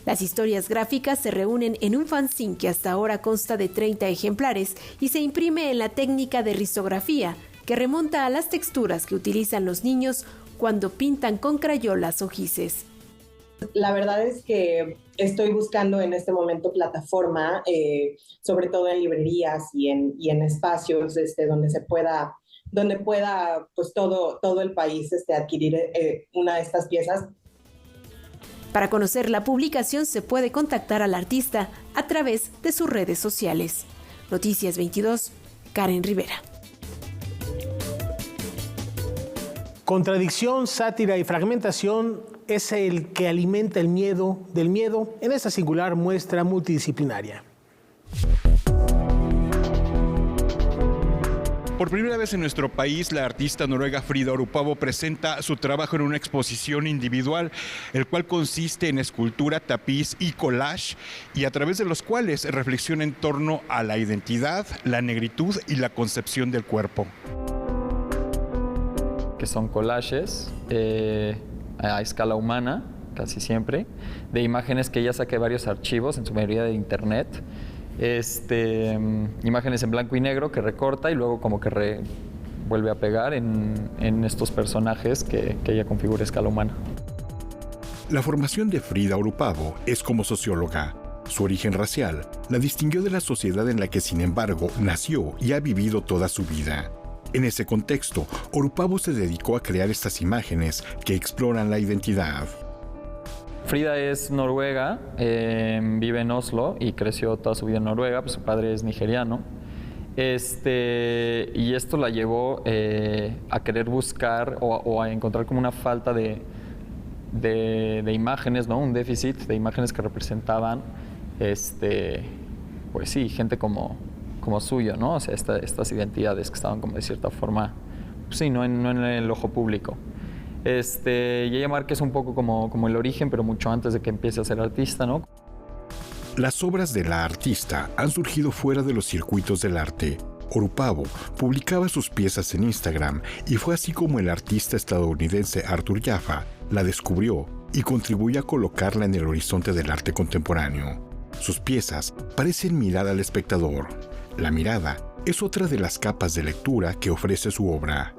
Las historias gráficas se reúnen en un fanzine que hasta ahora consta de 30 ejemplares y se imprime en la técnica de risografía, que remonta a las texturas que utilizan los niños cuando pintan con crayolas o gises. La verdad es que estoy buscando en este momento plataforma, sobre todo en librerías y en espacios donde pueda pues todo el país adquirir una de estas piezas. Para conocer la publicación se puede contactar al artista a través de sus redes sociales. Noticias 22, Karen Rivera. Contradicción, sátira y fragmentación es el que alimenta el miedo del miedo en esta singular muestra multidisciplinaria. Por primera vez en nuestro país, la artista noruega Frida Orupavo presenta su trabajo en una exposición individual, el cual consiste en escultura, tapiz y collage, y a través de los cuales reflexiona en torno a la identidad, la negritud y la concepción del cuerpo. Que son collages a escala humana, casi siempre, de imágenes que ella saca de varios archivos, en su mayoría de internet. Imágenes en blanco y negro que recorta y luego como que vuelve a pegar en estos personajes que ella configura a escala humana. La formación de Frida Orupavo es como socióloga. Su origen racial la distinguió de la sociedad en la que, sin embargo, nació y ha vivido toda su vida. En ese contexto, Orupavo se dedicó a crear estas imágenes que exploran la identidad. Frida es noruega, vive en Oslo y creció toda su vida en Noruega, pues su padre es nigeriano. Y esto la llevó a querer buscar o a encontrar como una falta de imágenes, ¿no? Un déficit de imágenes que representaban, pues sí, gente como suyo, ¿no? O sea, estas identidades que estaban como de cierta forma, pues sí, no en el ojo público. Y ella marca es un poco como el origen, pero mucho antes de que empiece a ser artista, ¿no? Las obras de la artista han surgido fuera de los circuitos del arte. Orupavo publicaba sus piezas en Instagram y fue así como el artista estadounidense Arthur Jaffa la descubrió y contribuyó a colocarla en el horizonte del arte contemporáneo. Sus piezas parecen mirar al espectador. La mirada es otra de las capas de lectura que ofrece su obra.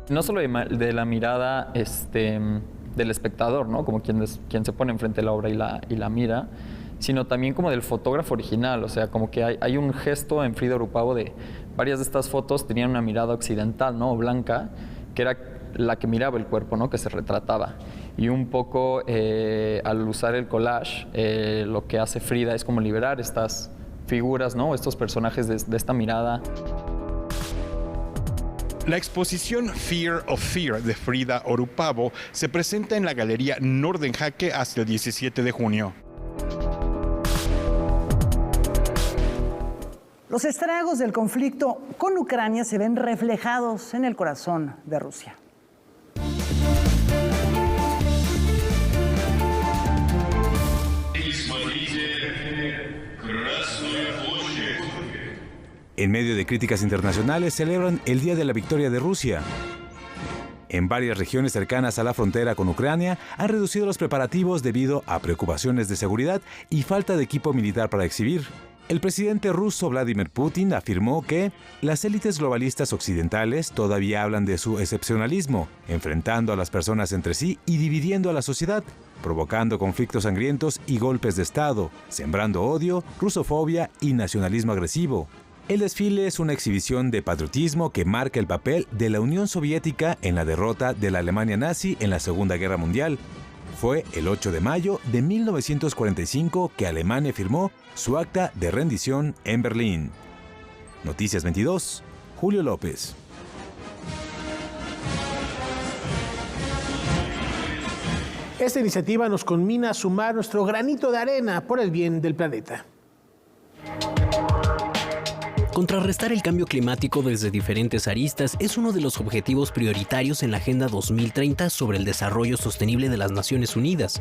No solo de la mirada del espectador, ¿no? Como quien se pone enfrente de la obra y la mira, sino también como del fotógrafo original. O sea, como que hay un gesto en Frida Orupavo de varias de estas fotos tenían una mirada occidental, ¿no? O blanca, que era la que miraba el cuerpo, ¿no? Que se retrataba. Y un poco al usar el collage, lo que hace Frida es como liberar estas figuras, ¿no? Estos personajes de esta mirada. La exposición Fear of Fear de Frida Orupavo se presenta en la Galería Nordenhake hasta el 17 de junio. Los estragos del conflicto con Ucrania se ven reflejados en el corazón de Rusia. En medio de críticas internacionales celebran el Día de la Victoria de Rusia. En varias regiones cercanas a la frontera con Ucrania han reducido los preparativos debido a preocupaciones de seguridad y falta de equipo militar para exhibir. El presidente ruso Vladimir Putin afirmó que las élites globalistas occidentales todavía hablan de su excepcionalismo, enfrentando a las personas entre sí y dividiendo a la sociedad, provocando conflictos sangrientos y golpes de Estado, sembrando odio, rusofobia y nacionalismo agresivo. El desfile es una exhibición de patriotismo que marca el papel de la Unión Soviética en la derrota de la Alemania nazi en la Segunda Guerra Mundial. Fue el 8 de mayo de 1945 que Alemania firmó su acta de rendición en Berlín. Noticias 22, Julio López. Esta iniciativa nos conmina a sumar nuestro granito de arena por el bien del planeta. Contrarrestar el cambio climático desde diferentes aristas es uno de los objetivos prioritarios en la Agenda 2030 sobre el desarrollo sostenible de las Naciones Unidas.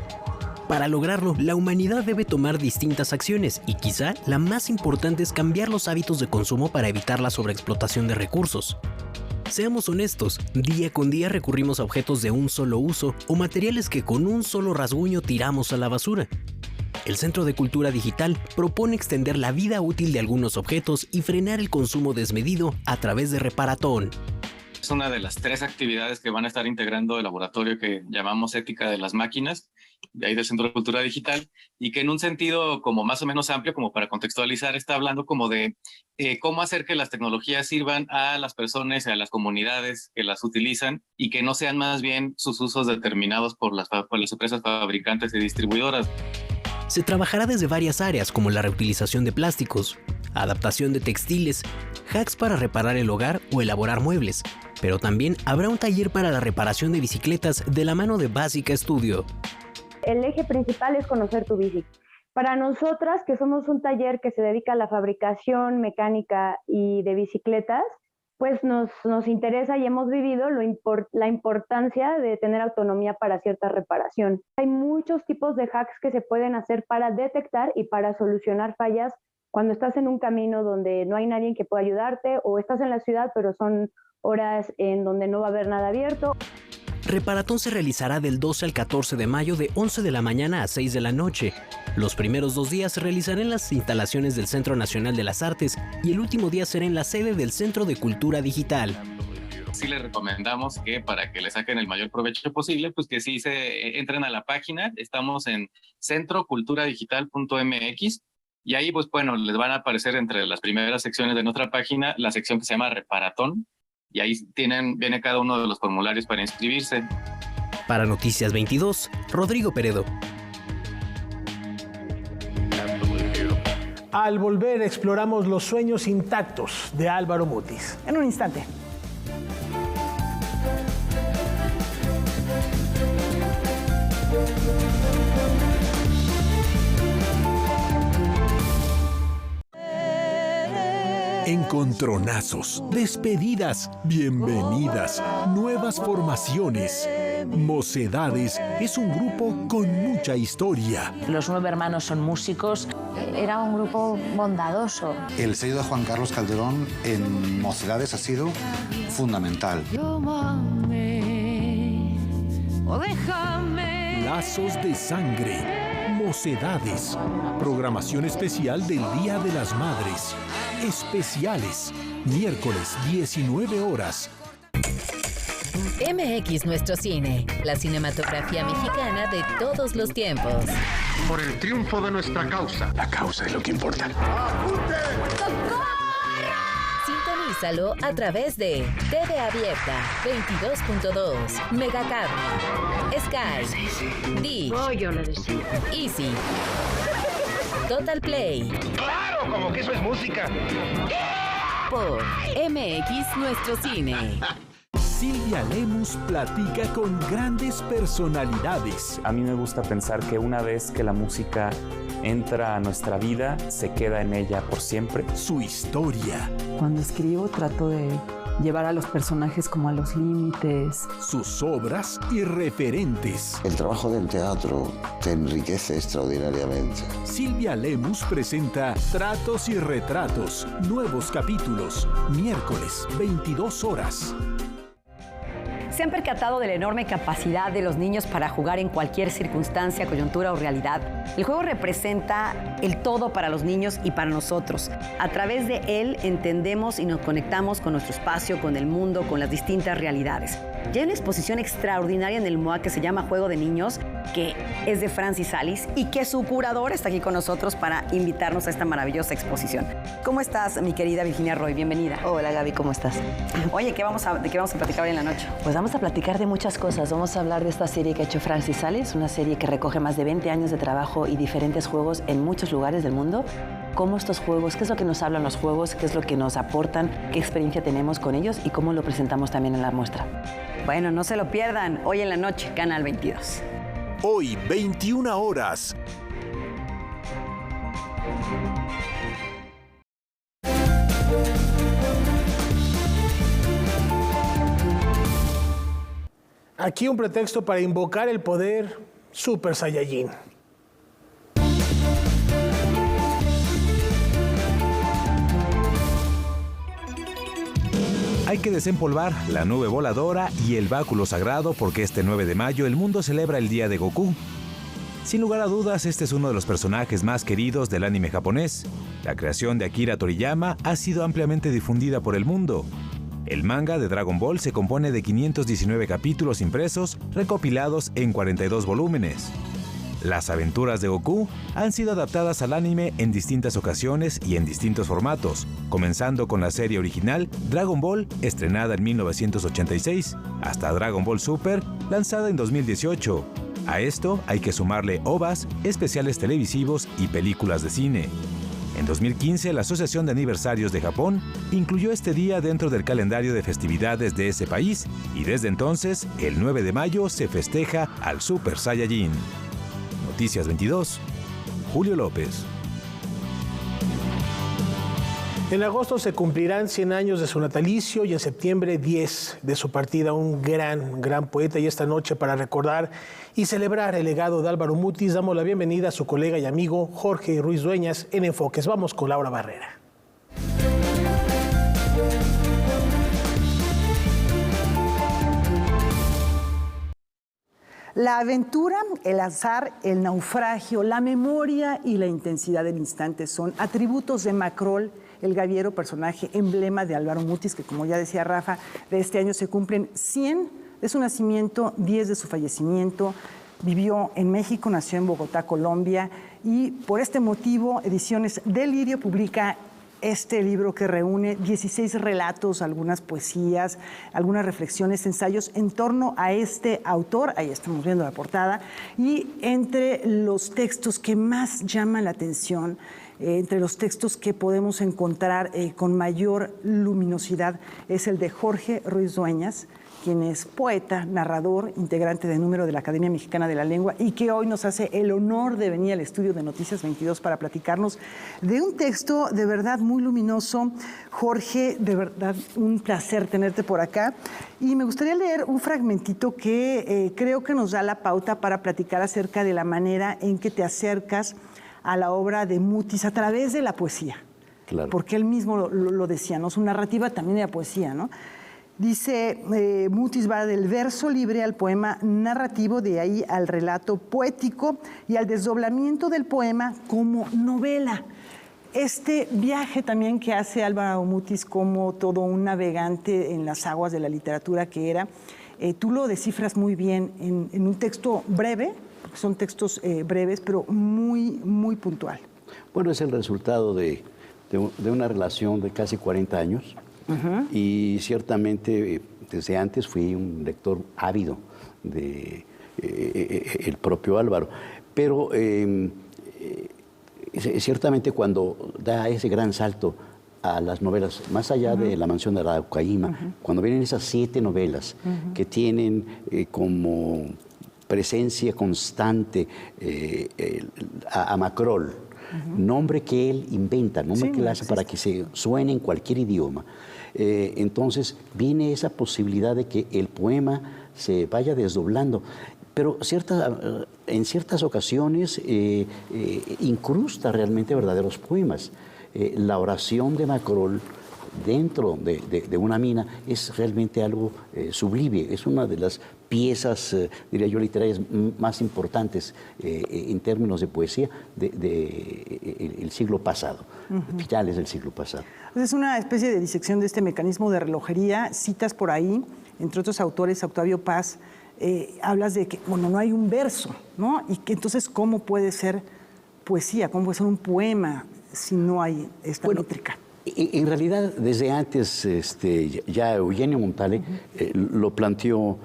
Para lograrlo, la humanidad debe tomar distintas acciones y quizá la más importante es cambiar los hábitos de consumo para evitar la sobreexplotación de recursos. Seamos honestos, día con día recurrimos a objetos de un solo uso o materiales que con un solo rasguño tiramos a la basura. El Centro de Cultura Digital propone extender la vida útil de algunos objetos y frenar el consumo desmedido a través de Reparatón. Es una de las 3 actividades que van a estar integrando el laboratorio que llamamos Ética de las Máquinas, de ahí del Centro de Cultura Digital, y que en un sentido como más o menos amplio, como para contextualizar, está hablando como de cómo hacer que las tecnologías sirvan a las personas y a las comunidades que las utilizan y que no sean más bien sus usos determinados por las empresas fabricantes y distribuidoras. Se trabajará desde varias áreas como la reutilización de plásticos, adaptación de textiles, hacks para reparar el hogar o elaborar muebles, pero también habrá un taller para la reparación de bicicletas de la mano de Básica Studio. El eje principal es conocer tu bici. Para nosotras, que somos un taller que se dedica a la fabricación mecánica y de bicicletas, pues nos interesa y hemos vivido la importancia de tener autonomía para cierta reparación. Hay muchos tipos de hacks que se pueden hacer para detectar y para solucionar fallas cuando estás en un camino donde no hay nadie que pueda ayudarte, o estás en la ciudad pero son horas en donde no va a haber nada abierto. Reparatón se realizará del 12 al 14 de mayo de 11 de la mañana a 6 de la noche. Los primeros 2 días se realizarán en las instalaciones del Centro Nacional de las Artes y el último día será en la sede del Centro de Cultura Digital. Sí les recomendamos que para que le saquen el mayor provecho posible, pues que sí se entren a la página. Estamos en centroculturadigital.mx y ahí, pues bueno, les van a aparecer entre las primeras secciones de nuestra página la sección que se llama Reparatón. Y ahí viene cada uno de los formularios para inscribirse. Para Noticias 22, Rodrigo Peredo. Al volver exploramos los sueños intactos de Álvaro Mutis. En un instante. Encontronazos, despedidas, bienvenidas, nuevas formaciones. Mocedades es un grupo con mucha historia. Los 9 hermanos son músicos. Era un grupo bondadoso. El sello de Juan Carlos Calderón en Mocedades ha sido fundamental. Lazos de sangre. Mocedades. Programación especial del Día de las Madres. Especiales. Miércoles, 19 horas. MX Nuestro Cine, la cinematografía mexicana de todos los tiempos. Por el triunfo de nuestra causa. La causa es lo que importa. Sintonízalo a través de TV Abierta, 22.2, Megacable, Sky, Dish, Easy, Total Play. ¡Claro! Como que eso es música. Por MX Nuestro Cine. Silvia Lemus platica con grandes personalidades. A mí me gusta pensar que una vez que la música entra a nuestra vida, se queda en ella por siempre. Su historia. Cuando escribo trato de llevar a los personajes como a los límites. Sus obras y referentes. El trabajo del teatro te enriquece extraordinariamente. Silvia Lemus presenta Tratos y Retratos. Nuevos capítulos. Miércoles, 22 horas. ¿Se han percatado de la enorme capacidad de los niños para jugar en cualquier circunstancia, coyuntura o realidad? El juego representa el todo para los niños y para nosotros. A través de él entendemos y nos conectamos con nuestro espacio, con el mundo, con las distintas realidades. Ya hay una exposición extraordinaria en el MOA que se llama Juego de Niños, que es de Francis Salis y que su curador está aquí con nosotros para invitarnos a esta maravillosa exposición. ¿Cómo estás, mi querida Virginia Roy? Bienvenida. Hola, Gaby, ¿cómo estás? Oye, ¿de qué vamos a platicar hoy en la noche? Pues vamos a platicar de muchas cosas. Vamos a hablar de esta serie que ha hecho Francis Salis, una serie que recoge más de 20 años de trabajo y diferentes juegos en muchos lugares del mundo. Cómo estos juegos, qué es lo que nos hablan los juegos, qué es lo que nos aportan, qué experiencia tenemos con ellos y cómo lo presentamos también en la muestra. Bueno, no se lo pierdan. Hoy en la noche, Canal 22. Hoy, 21 horas. Aquí un pretexto para invocar el poder Super Saiyajin. Hay que desempolvar la nube voladora y el báculo sagrado porque este 9 de mayo el mundo celebra el Día de Goku. Sin lugar a dudas, este es uno de los personajes más queridos del anime japonés. La creación de Akira Toriyama ha sido ampliamente difundida por el mundo. El manga de Dragon Ball se compone de 519 capítulos impresos recopilados en 42 volúmenes. Las aventuras de Goku han sido adaptadas al anime en distintas ocasiones y en distintos formatos, comenzando con la serie original Dragon Ball, estrenada en 1986, hasta Dragon Ball Super, lanzada en 2018. A esto hay que sumarle OVAs, especiales televisivos y películas de cine. En 2015, la Asociación de Aniversarios de Japón incluyó este día dentro del calendario de festividades de ese país y desde entonces, el 9 de mayo se festeja al Super Saiyajin. Noticias 22, Julio López. En agosto se cumplirán 100 años de su natalicio y en septiembre 10 de su partida. Un gran poeta. Y esta noche, para recordar y celebrar el legado de Álvaro Mutis, damos la bienvenida a su colega y amigo Jorge Ruiz Dueñas en Enfoques. Vamos con Laura Barrera. La aventura, el azar, el naufragio, la memoria y la intensidad del instante son atributos de Macrol, el gaviero, personaje emblema de Álvaro Mutis, que, como ya decía Rafa, de este año se cumplen 100 de su nacimiento, 10 de su fallecimiento. Vivió en México, nació en Bogotá, Colombia, y por este motivo Ediciones Delirio publica este libro que reúne 16 relatos, algunas poesías, algunas reflexiones, ensayos en torno a este autor. Ahí estamos viendo la portada. Y entre los textos que más llaman la atención, entre los textos que podemos encontrar con mayor luminosidad, es el de Jorge Ruiz Dueñas, quien es poeta, narrador, integrante de número de la Academia Mexicana de la Lengua y que hoy nos hace el honor de venir al estudio de Noticias 22 para platicarnos de un texto de verdad muy luminoso. Jorge, de verdad un placer tenerte por acá. Y me gustaría leer un fragmentito que creo que nos da la pauta para platicar acerca de la manera en que te acercas a la obra de Mutis a través de la poesía. Claro. Porque él mismo lo decía, ¿no? Su narrativa también era poesía, ¿no? Dice, Mutis va del verso libre al poema narrativo, de ahí al relato poético y al desdoblamiento del poema como novela. Este viaje también que hace Álvaro Mutis como todo un navegante en las aguas de la literatura que era, tú lo descifras muy bien en un texto breve, porque son textos breves, pero muy, muy puntual. Bueno, es el resultado de una relación de casi 40 años. Y ciertamente desde antes fui un lector ávido de el propio Álvaro, pero ciertamente cuando da ese gran salto a las novelas, más allá de La mansión de Araucaíma, cuando vienen esas 7 novelas que tienen como presencia constante a Macrol, nombre que él inventa, nombre que él hace para que se suene en cualquier idioma. Entonces viene esa posibilidad de que el poema se vaya desdoblando, pero en ciertas ocasiones incrusta realmente verdaderos poemas. La oración de Macrol dentro de una mina es realmente algo sublime, es una de las piezas, diría yo, literarias más importantes en términos de poesía del siglo pasado, finales del siglo pasado. Es una especie de disección de este mecanismo de relojería. Citas por ahí, entre otros autores, Octavio Paz, hablas de que, bueno, no hay un verso, ¿no? Y que entonces, ¿cómo puede ser poesía? ¿Cómo puede ser un poema si no hay esta métrica? En realidad, desde antes, ya Eugenio Montale lo planteó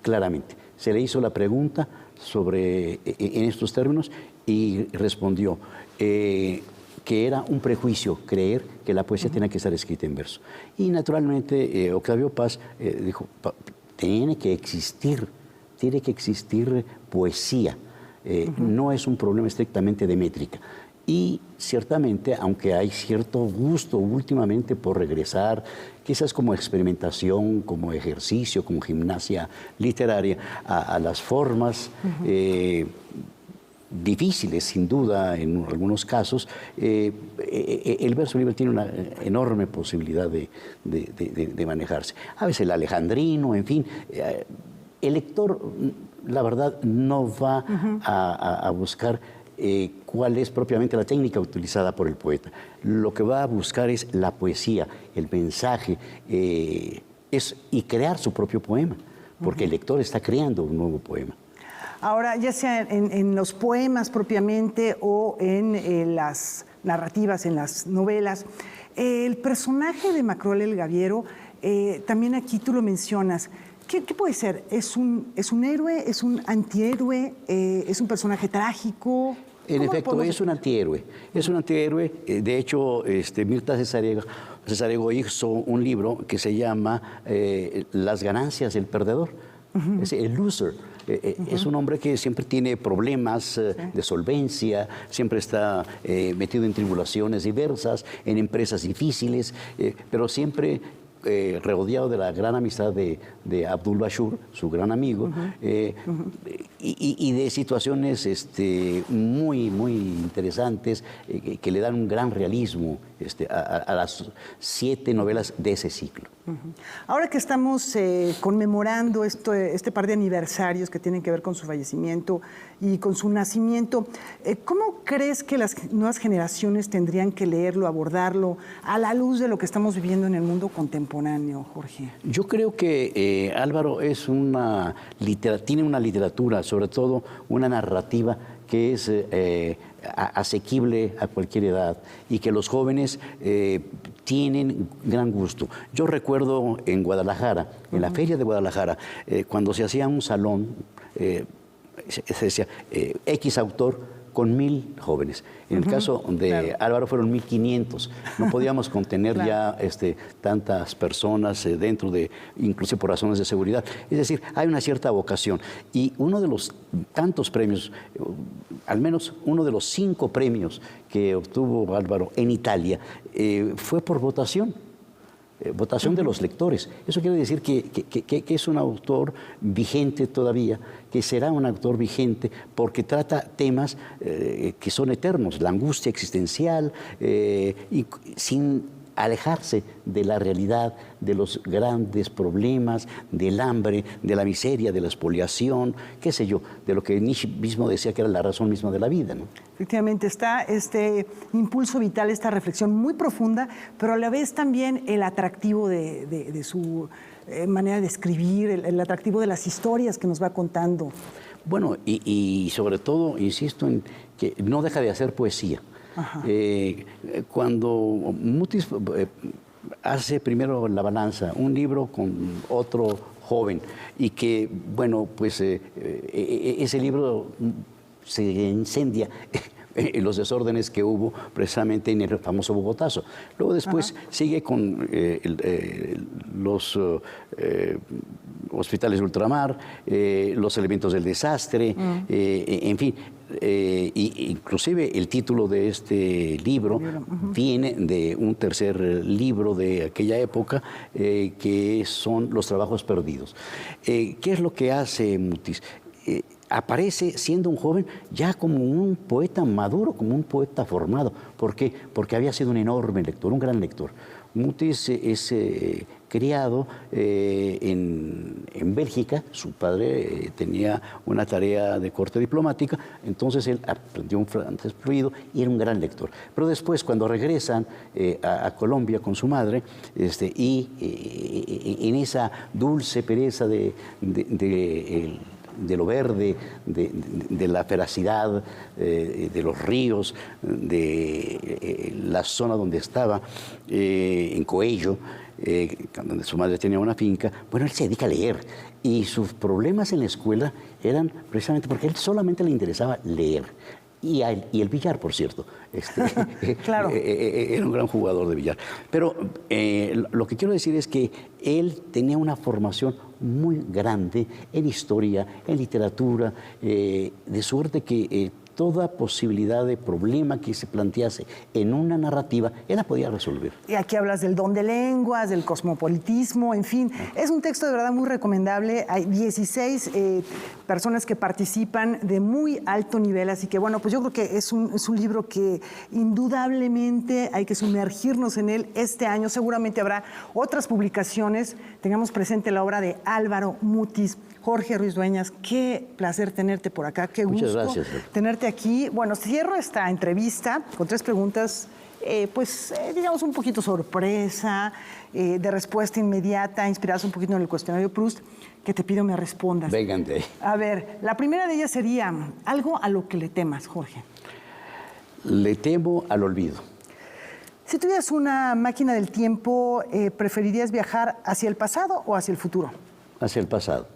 claramente. Se le hizo la pregunta en estos términos y respondió que era un prejuicio creer que la poesía tenía que estar escrita en verso. Y naturalmente Octavio Paz dijo, tiene que existir poesía. No es un problema estrictamente de métrica. Y ciertamente, aunque hay cierto gusto últimamente por regresar, quizás como experimentación, como ejercicio, como gimnasia literaria, a las formas difíciles, sin duda, en algunos casos, el verso libre tiene una enorme posibilidad de manejarse. A veces el alejandrino, en fin. El lector, la verdad, no va a buscar cuál es propiamente la técnica utilizada por el poeta. Lo que va a buscar es la poesía, el mensaje, y crear su propio poema, porque el lector está creando un nuevo poema. Ahora, ya sea en los poemas propiamente o en las narrativas, en las novelas, el personaje de Macrol el Gaviero, también aquí tú lo mencionas. ¿Qué puede ser? ¿Es un héroe? ¿Es un antihéroe? ¿Es un personaje trágico? En efecto, es un antihéroe. Es un antihéroe. De hecho, Mirta Cesarego hizo un libro que se llama Las ganancias del perdedor. Es el loser. Es un hombre que siempre tiene problemas de solvencia, siempre está metido en tribulaciones diversas, en empresas difíciles, pero siempre rodeado de la gran amistad de Abdul Bashir, su gran amigo, y de situaciones muy, muy interesantes que le dan un gran realismo a las 7 novelas de ese ciclo. Ahora que estamos conmemorando este par de aniversarios que tienen que ver con su fallecimiento y con su nacimiento, ¿cómo crees que las nuevas generaciones tendrían que leerlo, abordarlo, a la luz de lo que estamos viviendo en el mundo contemporáneo, Jorge? Yo creo que Álvaro tiene una literatura, sobre todo una narrativa que es asequible a cualquier edad y que los jóvenes tienen gran gusto. Yo recuerdo en Guadalajara, en la Feria de Guadalajara, cuando se hacía un salón, se decía X autor con 1,000 jóvenes. En el caso de Álvaro fueron 1,500. No podíamos contener ya tantas personas dentro de, incluso por razones de seguridad. Es decir, hay una cierta vocación. Y uno de los tantos premios, al menos uno de los 5 premios que obtuvo Álvaro en Italia, fue por votación. Votación de los lectores. Eso quiere decir que es un autor vigente todavía, que será un autor vigente porque trata temas que son eternos, la angustia existencial, y sin alejarse de la realidad, de los grandes problemas, del hambre, de la miseria, de la expoliación, qué sé yo, de lo que Nietzsche mismo decía que era la razón misma de la vida, ¿no? Efectivamente, está este impulso vital, esta reflexión muy profunda, pero a la vez también el atractivo de su manera de escribir, el atractivo de las historias que nos va contando. Bueno, y sobre todo, insisto en que no deja de hacer poesía. Cuando Mutis hace primero La Balanza, un libro con otro joven, y que, bueno, pues ese libro se incendia en los desórdenes que hubo precisamente en el famoso Bogotazo. Luego después sigue con los hospitales de ultramar, los elementos del desastre, en fin. Inclusive el título de este libro viene de un tercer libro de aquella época, que son Los trabajos perdidos. ¿Qué es lo que hace Mutis? Aparece siendo un joven ya como un poeta maduro, como un poeta formado. ¿Por qué? Porque había sido un enorme lector, un gran lector. Mutis es criado en Bélgica. Su padre tenía una tarea de corte diplomática, entonces él aprendió un francés fluido y era un gran lector. Pero después, cuando regresan a Colombia con su madre, en esa dulce pereza de lo verde, de la feracidad, de los ríos, de la zona donde estaba, en Coello, donde su madre tenía una finca. Bueno, él se dedica a leer, y sus problemas en la escuela eran precisamente porque a él solamente le interesaba leer. Y el billar, por cierto. Claro. Era un gran jugador de billar. Pero lo que quiero decir es que él tenía una formación muy grande en historia, en literatura, de suerte que toda posibilidad de problema que se plantease en una narrativa, él la podía resolver. Y aquí hablas del don de lenguas, del cosmopolitismo, en fin. Es un texto de verdad muy recomendable. Hay 16 personas que participan de muy alto nivel, así que bueno, pues yo creo que es un libro que indudablemente hay que sumergirnos en él este año. Seguramente habrá otras publicaciones. Tengamos presente la obra de Álvaro Mutis. Jorge Ruiz Dueñas, qué placer tenerte por acá, qué gusto. Muchas gracias. Tenerte aquí. Bueno, cierro esta entrevista con 3 preguntas, digamos un poquito sorpresa, de respuesta inmediata, inspiradas un poquito en el cuestionario Proust, que te pido me respondas. Vengan de ahí. A ver, la primera de ellas sería algo a lo que le temas, Jorge. Le temo al olvido. Si tuvieras una máquina del tiempo, ¿preferirías viajar hacia el pasado o hacia el futuro? Hacia el pasado.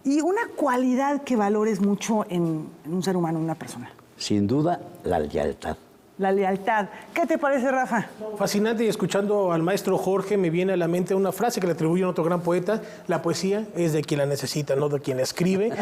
Y una cualidad que valores mucho en un ser humano, en una persona. Sin duda, la lealtad. la lealtad. ¿Qué te parece, Rafa? Fascinante, y escuchando al maestro Jorge me viene a la mente una frase que le atribuye a otro gran poeta: la poesía es de quien la necesita, no de quien la escribe.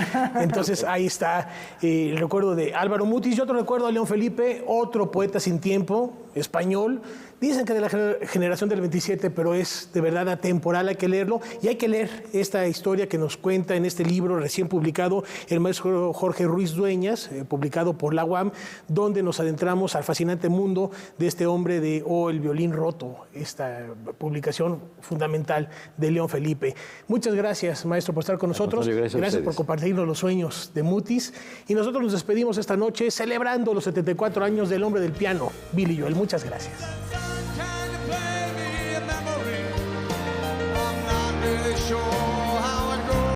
Entonces ahí está el recuerdo de Álvaro Mutis. Yo otro recuerdo a León Felipe, otro poeta sin tiempo, español. Dicen que de la generación del 27, pero es de verdad atemporal, hay que leerlo. Y hay que leer esta historia que nos cuenta en este libro recién publicado el maestro Jorge Ruiz Dueñas, publicado por la UAM, donde nos adentramos al fascinante mundo de este hombre de El violín roto, esta publicación fundamental de León Felipe. Muchas gracias, maestro, por estar con nosotros. Gracias por compartirnos los sueños de Mutis. Y nosotros nos despedimos esta noche celebrando los 74 años del hombre del piano, Billy Joel. Muchas gracias. Sure.